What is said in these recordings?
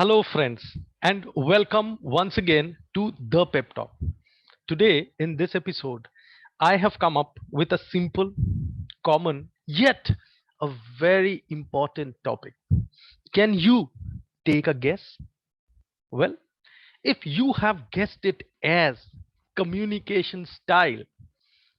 Hello, friends, and welcome once again to the Pep Talk. Today, in this episode, I have come up with a simple, common, yet a very important topic. Can you take a guess? Well, if you have guessed it as communication style,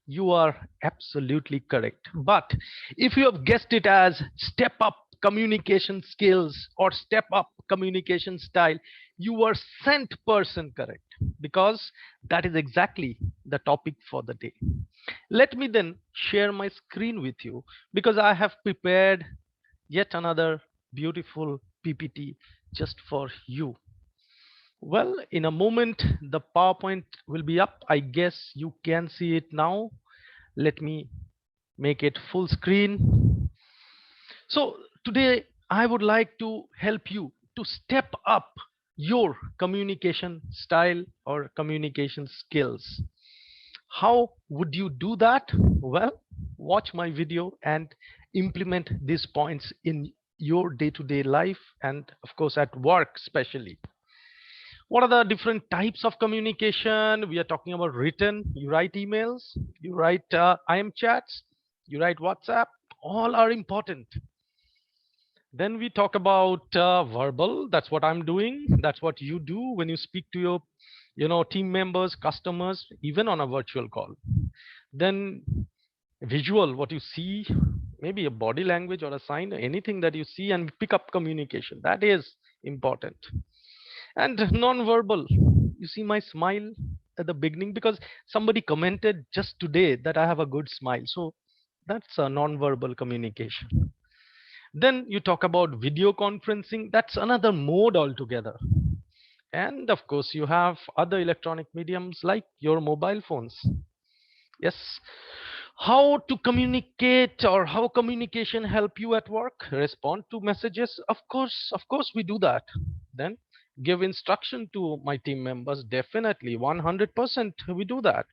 you are absolutely correct. But if you have guessed it as step up communication skills or step up communication style, you are cent percent correct because that is exactly the topic for the day. Let me then share my screen with you because I have prepared yet another beautiful PPT just for you. Well, in a moment, the PowerPoint will be up. I guess you can see it now. Let me make it full screen. So today I would like to help you to step up your communication style or communication skills. How would you do that? Well, watch my video and implement these points in your day-to-day life and of course at work especially. What are the different types of communication? We are talking about written. You write emails, you write IM chats, you write WhatsApp. All are important. Then we talk about verbal. That's what I'm doing. That's what you do when you speak to your, team members, customers, even on a virtual call. Then visual, what you see, maybe a body language or a sign, anything that you see and pick up communication. That is important. And non-verbal, you see my smile at the beginning because somebody commented just today that I have a good smile. So that's a non-verbal communication. Then you talk about video conferencing. That's another mode altogether. And of course, you have other electronic mediums like your mobile phones. Yes. How to communicate or how communication help you at work? Respond to messages. Of course, we do that. Then give instruction to my team members. Definitely, 100% we do that.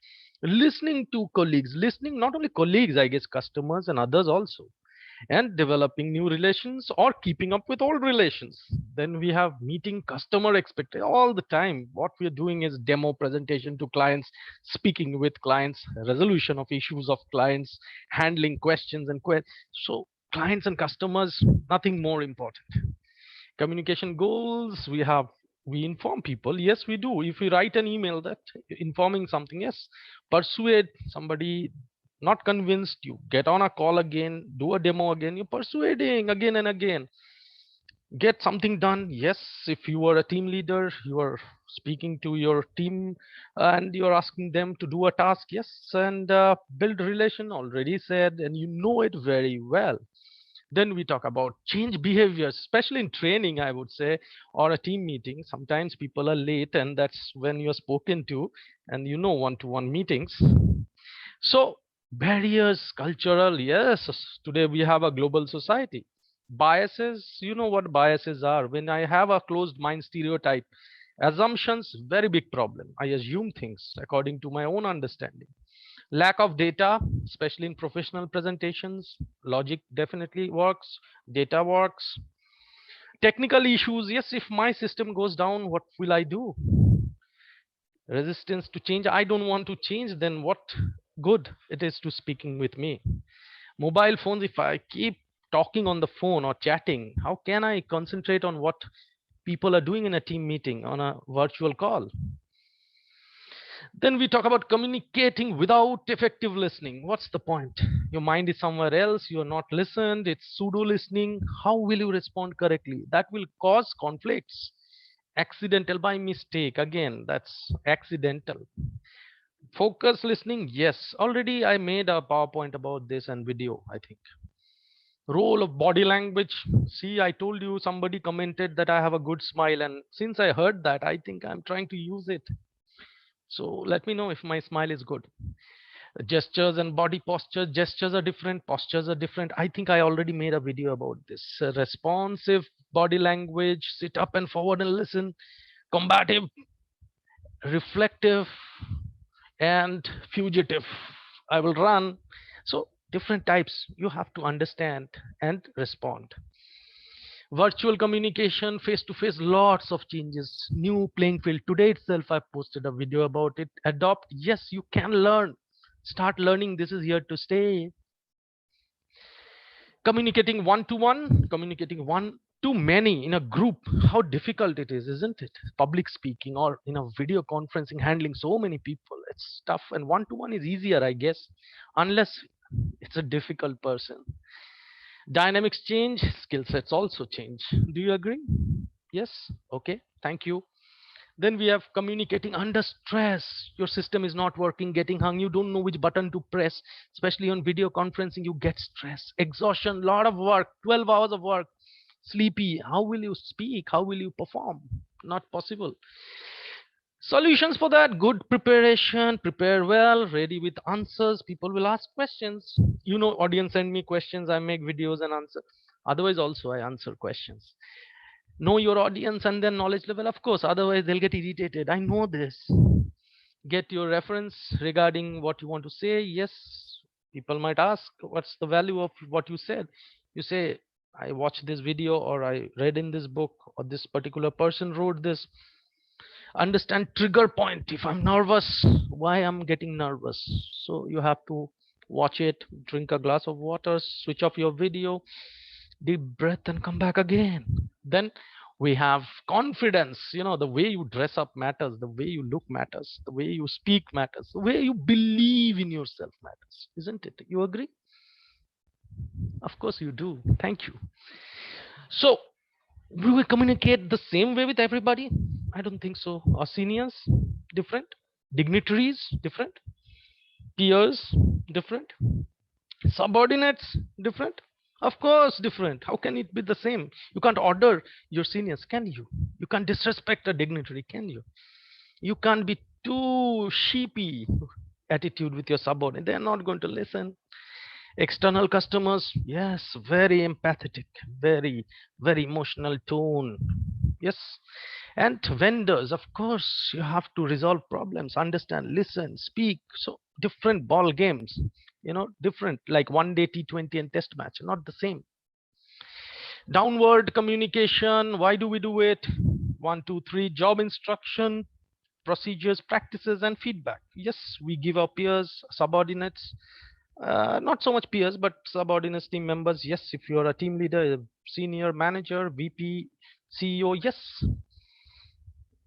Listening to colleagues, listening not only colleagues, I guess customers and others also, and developing new relations or keeping up with old relations. Then we have meeting customer expectation all the time. What we are doing is demo presentation to clients, speaking with clients, resolution of issues of clients, handling questions and so clients and customers, nothing more important. Communication goals, we inform people. Yes, we do. If we write an email that informing something, yes. Persuade somebody, not convinced, you get on a call again, do a demo again, you're persuading again and again. Get something done, yes. If you are a team leader, you are speaking to your team and you're asking them to do a task, yes. And build relation, already said, and you know it very well. Then we talk about change behaviors, especially in training, I would say, or a team meeting. Sometimes people are late, and that's when you're spoken to, and one-to-one meetings. So, barriers, cultural, yes, today we have a global society. Biases, you know what biases are. When I have a closed mind stereotype, assumptions, very big problem. I assume things according to my own understanding. Lack of data, especially in professional presentations, logic definitely works, data works. Technical issues, yes, if my system goes down, what will I do? Resistance to change, I don't want to change, then what good it is to speaking with me? Mobile phones, if I keep talking on the phone or chatting, how can I concentrate on what people are doing in a team meeting on a virtual call? Then we talk about communicating without effective listening. What's the point? Your mind is somewhere else, you're not listened, it's pseudo listening. How will you respond correctly? That will cause conflicts. Accidental, by mistake, again, that's accidental. Focus listening, yes. Already I made a PowerPoint about this and video, I think. Role of body language. See, I told you somebody commented that I have a good smile, and since I heard that, I think I'm trying to use it. So let me know if my smile is good. Gestures and body posture. Gestures are different, postures are different. I think I already made a video about this. Responsive body language, sit up and forward and listen. Combative, reflective, and fugitive, I will run. So different types you have to understand and respond. Virtual communication, face to face, lots of changes, new playing field. Today itself, I posted a video about it. Adopt, yes, you can learn. Start learning. This is here to stay. Communicating one to one, communicating one to many in a group, how difficult it is, isn't it? Public speaking or in a video conferencing, handling so many people, it's tough. And one to one is easier, I guess, unless it's a difficult person. Dynamics change, skill sets also change. Do you agree? Yes. Okay, thank you. Then we have communicating under stress. Your system is not working, getting hung, you don't know which button to press. Especially on video conferencing, you get stress, exhaustion, lot of work, 12 hours of work, sleepy. How will you speak? How will you perform? Not possible. Solutions for that: good preparation, prepare well, ready with answers. People will ask questions. Audience send me questions, I make videos and answer. Otherwise also I answer questions. Know your audience and their knowledge level, of course, otherwise they'll get irritated. I know this. Get your reference regarding what you want to say. Yes, people might ask, what's the value of what you said? You say, I watched this video, or I read in this book, or this particular person wrote this. Understand trigger point. If I'm nervous, why I'm getting nervous, so you have to watch it, drink a glass of water, switch off your video, deep breath, and come back again. Then we have confidence. The way you dress up matters, the way you look matters, the way you speak matters, the way you believe in yourself matters, isn't it? You agree? Of course you do. Thank you. So we will communicate the same way with everybody? I don't think so. Our seniors different, dignitaries different, peers different, subordinates different, of course different. How can it be the same? You can't order your seniors, can you? You can't disrespect a dignitary, can you? You can't be too sheepy attitude with your subordinate, they're not going to listen. External customers, yes, very empathetic, very, very emotional tone. Yes. And vendors, of course, you have to resolve problems, understand, listen, speak. So different ball games, different, like one day T20 and test match, not the same. Downward communication, why do we do it? 1, 2, 3, job instruction, procedures, practices, and feedback. Yes, we give our peers, subordinates, not so much peers, but subordinates, team members. Yes, if you're a team leader, a senior manager, VP, CEO, yes.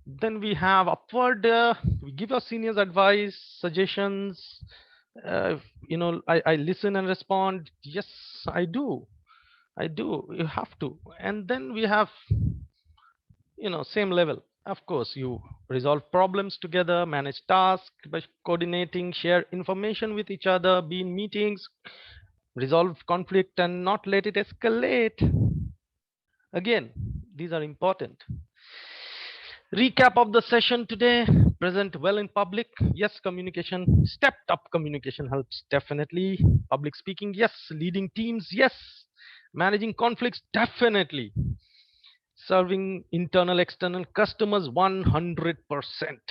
Then we have upward, we give our seniors advice, suggestions. Uh, I listen and respond. Yes, I do. I do. You have to. And then we have, same level. Of course, you resolve problems together, manage tasks by coordinating, share information with each other, be in meetings, resolve conflict, and not let it escalate. Again, these are important. Recap of the session today: present well in public, yes. Communication, stepped up communication helps, definitely. Public speaking, yes. Leading teams, yes. Managing conflicts, definitely. Serving internal external customers, 100%.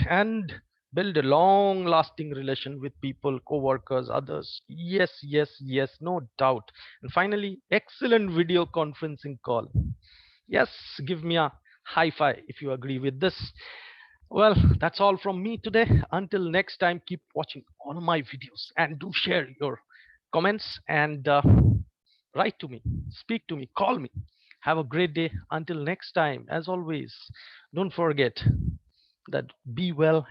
And build a long lasting relation with people, co-workers, others, yes, yes, yes, no doubt. And finally, excellent video conferencing call. Yes, give me a high five if you agree with this. Well, that's all from me today. Until next time, keep watching all my videos and do share your comments and write to me, speak to me, call me. Have a great day. Until next time, as always, don't forget that be well.